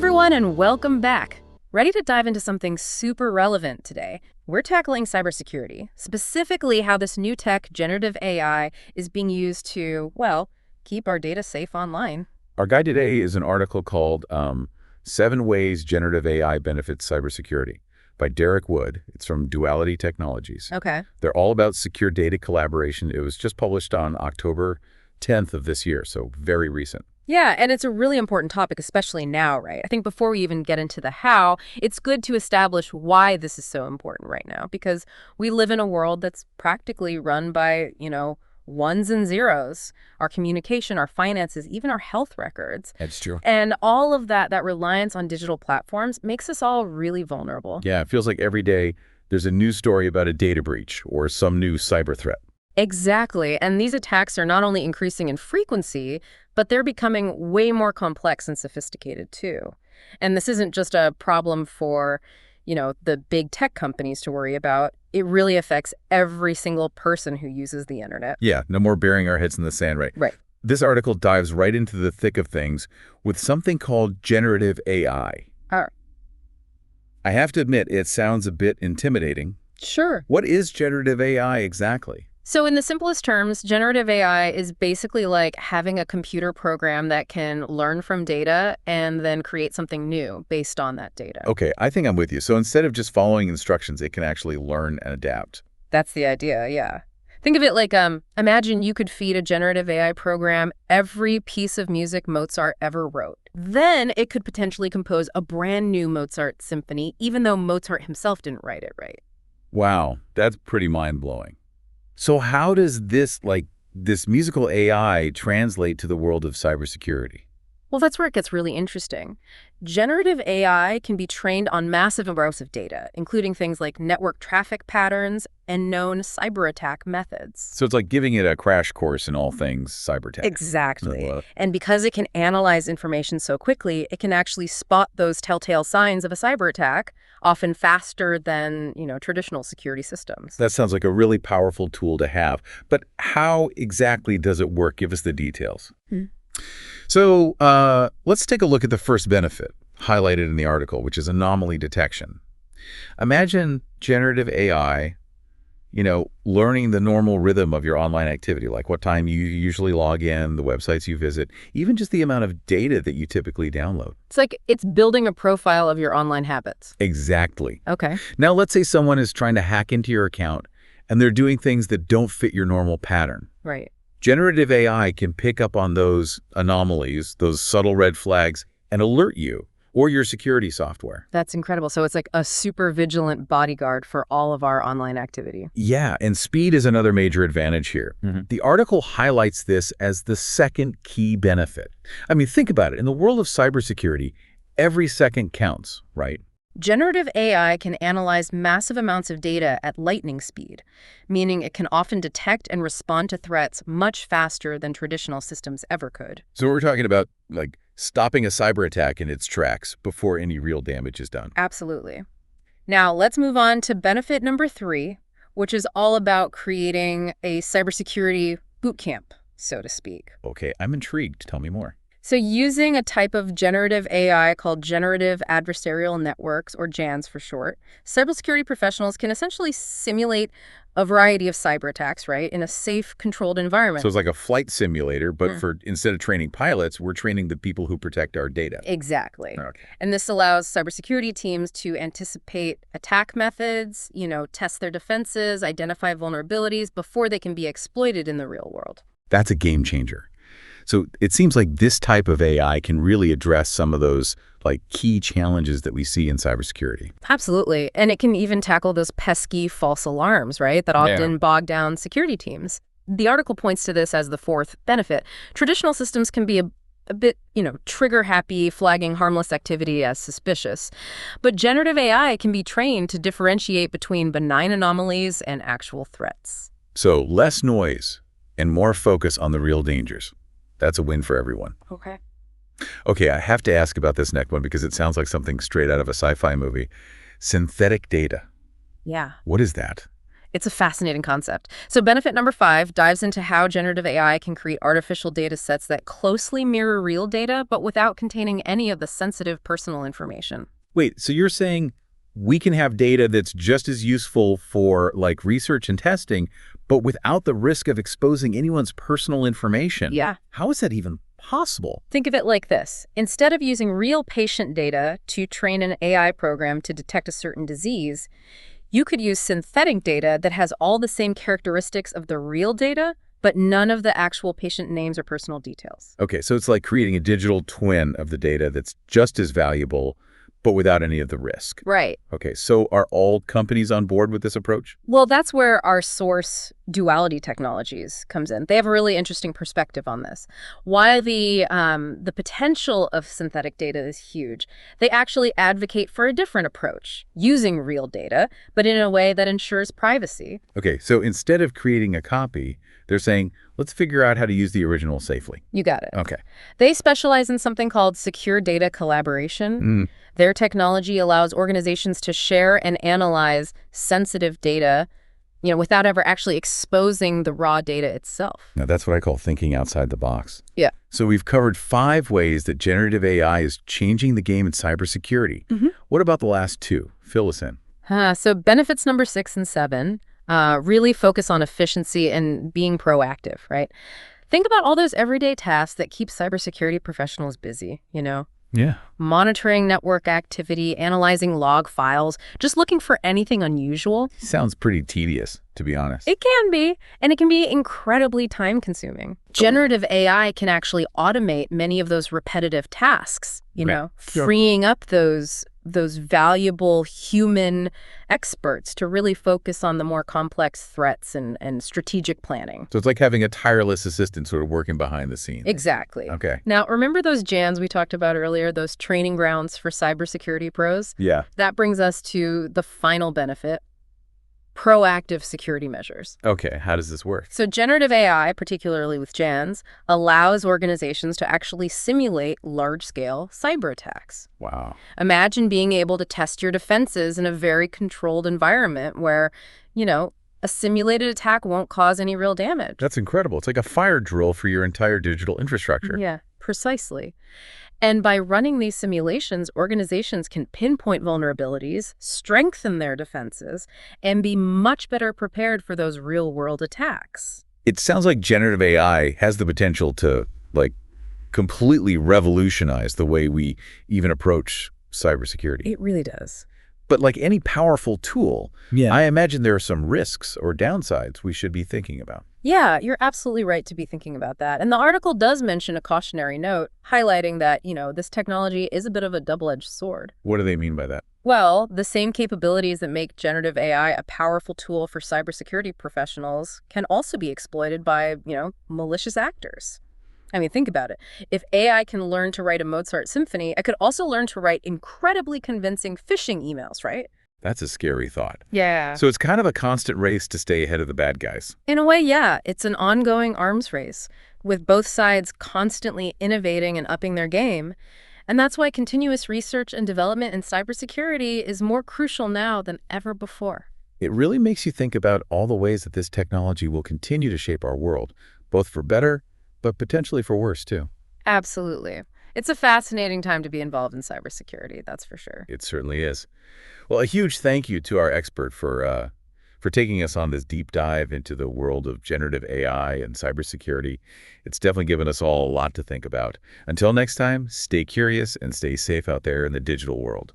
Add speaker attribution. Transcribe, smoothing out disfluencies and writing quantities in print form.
Speaker 1: everyone, and welcome back. Ready to dive into something super relevant today? We're tackling cybersecurity, specifically how this new tech, generative AI, is being used to, well, keep our data safe online.
Speaker 2: Our guide today is an article called 7 Ways Generative AI Benefits Cybersecurity by Derek Wood. It's from Duality Technologies.
Speaker 1: Okay.
Speaker 2: They're all about secure data collaboration. It was just published on October 10th of this year, so very recent.
Speaker 1: Yeah, and it's a really important topic, especially now, right? I think before we even get into the how, it's good to establish why this is so important right now, because we live in a world that's practically run by, ones and zeros. Our communication, our finances, even our health records.
Speaker 2: That's true.
Speaker 1: And all of that reliance on digital platforms makes us all really vulnerable.
Speaker 2: Yeah, it feels like every day there's a news story about a data breach or some new cyber threat.
Speaker 1: Exactly. And these attacks are not only increasing in frequency, but they're becoming way more complex and sophisticated too. And this isn't just a problem for, the big tech companies to worry about. It really affects every single person who uses the internet.
Speaker 2: Yeah, no more burying our heads in the sand, right?
Speaker 1: Right.
Speaker 2: This article dives right into the thick of things with something called generative AI.
Speaker 1: All right.
Speaker 2: I have to admit, it sounds a bit intimidating.
Speaker 1: Sure.
Speaker 2: What is generative AI exactly?
Speaker 1: So in the simplest terms, generative AI is basically like having a computer program that can learn from data and then create something new based on that data.
Speaker 2: Okay, I think I'm with you. So instead of just following instructions, it can actually learn and adapt.
Speaker 1: That's the idea, yeah. Think of it like, imagine you could feed a generative AI program every piece of music Mozart ever wrote. Then it could potentially compose a brand new Mozart symphony, even though Mozart himself didn't write it, right?
Speaker 2: Wow, that's pretty mind-blowing. So how does this musical AI translate to the world of cybersecurity?
Speaker 1: Well, that's where it gets really interesting. Generative AI can be trained on massive amounts of data, including things like network traffic patterns and known cyber attack methods.
Speaker 2: So it's like giving it a crash course in all things cyber tech.
Speaker 1: Exactly. And because it can analyze information so quickly, it can actually spot those telltale signs of a cyber attack, often faster than, traditional security systems.
Speaker 2: That sounds like a really powerful tool to have. But how exactly does it work? Give us the details. So let's take a look at the first benefit highlighted in the article, which is anomaly detection. Imagine generative AI, learning the normal rhythm of your online activity, like what time you usually log in, the websites you visit, even just the amount of data that you typically download.
Speaker 1: It's like it's building a profile of your online habits.
Speaker 2: Exactly.
Speaker 1: Okay.
Speaker 2: Now, let's say someone is trying to hack into your account and they're doing things that don't fit your normal pattern.
Speaker 1: Right.
Speaker 2: Generative AI can pick up on those anomalies, those subtle red flags, and alert you or your security software.
Speaker 1: That's incredible. So it's like a super vigilant bodyguard for all of our online activity.
Speaker 2: Yeah, and speed is another major advantage here. The article highlights this as the second key benefit. I mean, think about it. In the world of cybersecurity, every second counts, right?
Speaker 1: Generative AI can analyze massive amounts of data at lightning speed, meaning it can often detect and respond to threats much faster than traditional systems ever could.
Speaker 2: So we're talking about stopping a cyber attack in its tracks before any real damage is done.
Speaker 1: Absolutely. Now let's move on to benefit number 3, which is all about creating a cybersecurity boot camp, so to speak.
Speaker 2: Okay, I'm intrigued. Tell me more.
Speaker 1: So using a type of generative AI called Generative Adversarial Networks, or GANs for short, cybersecurity professionals can essentially simulate a variety of cyber attacks, right, in a safe, controlled environment.
Speaker 2: So it's like a flight simulator, but instead of training pilots, we're training the people who protect our data.
Speaker 1: Exactly.
Speaker 2: Okay.
Speaker 1: And this allows cybersecurity teams to anticipate attack methods, test their defenses, identify vulnerabilities before they can be exploited in the real world.
Speaker 2: That's a game changer. So it seems like this type of AI can really address some of those key challenges that we see in cybersecurity.
Speaker 1: Absolutely. And it can even tackle those pesky false alarms, right, that often bog down security teams. The article points to this as the fourth benefit. Traditional systems can be a bit, trigger happy, flagging harmless activity as suspicious. But generative AI can be trained to differentiate between benign anomalies and actual threats.
Speaker 2: So less noise and more focus on the real dangers. That's a win for everyone. Okay, I have to ask about this next one because it sounds like something straight out of a sci-fi movie. Synthetic data.
Speaker 1: Yeah.
Speaker 2: What is that?
Speaker 1: It's a fascinating concept. So benefit number 5 dives into how generative AI can create artificial data sets that closely mirror real data, but without containing any of the sensitive personal information.
Speaker 2: Wait, so you're saying we can have data that's just as useful for like research and testing, but without the risk of exposing anyone's personal information?
Speaker 1: Yeah.
Speaker 2: How is that even possible?
Speaker 1: Think of it like this. Instead of using real patient data to train an AI program to detect a certain disease, you could use synthetic data that has all the same characteristics of the real data, but none of the actual patient names or personal details.
Speaker 2: Okay, so it's like creating a digital twin of the data that's just as valuable, but without any of the risk.
Speaker 1: Right.
Speaker 2: Okay, so are all companies on board with this approach?
Speaker 1: Well, that's where our source duality technologies comes in. They have a really interesting perspective on this. While the potential of synthetic data is huge, they actually advocate for a different approach, using real data, but in a way that ensures privacy.
Speaker 2: Okay, so instead of creating a copy, they're saying, let's figure out how to use the original safely.
Speaker 1: You got it.
Speaker 2: Okay.
Speaker 1: They specialize in something called secure data collaboration. Their technology allows organizations to share and analyze sensitive data, without ever actually exposing the raw data itself.
Speaker 2: Now, that's what I call thinking outside the box.
Speaker 1: Yeah.
Speaker 2: So we've covered 5 ways that generative AI is changing the game in cybersecurity. What about the last 2? Fill us in.
Speaker 1: So benefits number 6 and 7 really focus on efficiency and being proactive, right? Think about all those everyday tasks that keep cybersecurity professionals busy,
Speaker 2: Yeah.
Speaker 1: Monitoring network activity, analyzing log files, just looking for anything unusual.
Speaker 2: Sounds pretty tedious, to be honest.
Speaker 1: It can be, and it can be incredibly time-consuming. Generative AI can actually automate many of those repetitive tasks, freeing up those valuable human experts to really focus on the more complex threats and strategic planning.
Speaker 2: So it's like having a tireless assistant sort of working behind the scenes.
Speaker 1: Exactly.
Speaker 2: Okay.
Speaker 1: Now, remember those JANs we talked about earlier, those training grounds for cybersecurity pros?
Speaker 2: Yeah.
Speaker 1: That brings us to the final benefit, proactive security measures.
Speaker 2: Okay, how does this work?
Speaker 1: So generative AI, particularly with JANs, allows organizations to actually simulate large-scale cyber attacks.
Speaker 2: Wow.
Speaker 1: Imagine being able to test your defenses in a very controlled environment where, a simulated attack won't cause any real damage.
Speaker 2: That's incredible. It's like a fire drill for your entire digital infrastructure.
Speaker 1: Yeah, precisely. And by running these simulations, organizations can pinpoint vulnerabilities, strengthen their defenses, and be much better prepared for those real-world attacks.
Speaker 2: It sounds like generative AI has the potential to, completely revolutionize the way we even approach cybersecurity.
Speaker 1: It really does.
Speaker 2: But like any powerful tool, I imagine there are some risks or downsides we should be thinking about.
Speaker 1: Yeah, you're absolutely right to be thinking about that. And the article does mention a cautionary note highlighting that, this technology is a bit of a double-edged sword.
Speaker 2: What do they mean by that?
Speaker 1: Well, the same capabilities that make generative AI a powerful tool for cybersecurity professionals can also be exploited by, malicious actors. I mean, think about it. If AI can learn to write a Mozart symphony, it could also learn to write incredibly convincing phishing emails, right?
Speaker 2: That's a scary thought.
Speaker 1: Yeah.
Speaker 2: So it's kind of a constant race to stay ahead of the bad guys.
Speaker 1: In a way, yeah. It's an ongoing arms race, with both sides constantly innovating and upping their game. And that's why continuous research and development in cybersecurity is more crucial now than ever before.
Speaker 2: It really makes you think about all the ways that this technology will continue to shape our world, both for better, but potentially for worse, too.
Speaker 1: Absolutely. It's a fascinating time to be involved in cybersecurity, that's for sure.
Speaker 2: It certainly is. Well, a huge thank you to our expert for taking us on this deep dive into the world of generative AI and cybersecurity. It's definitely given us all a lot to think about. Until next time, stay curious and stay safe out there in the digital world.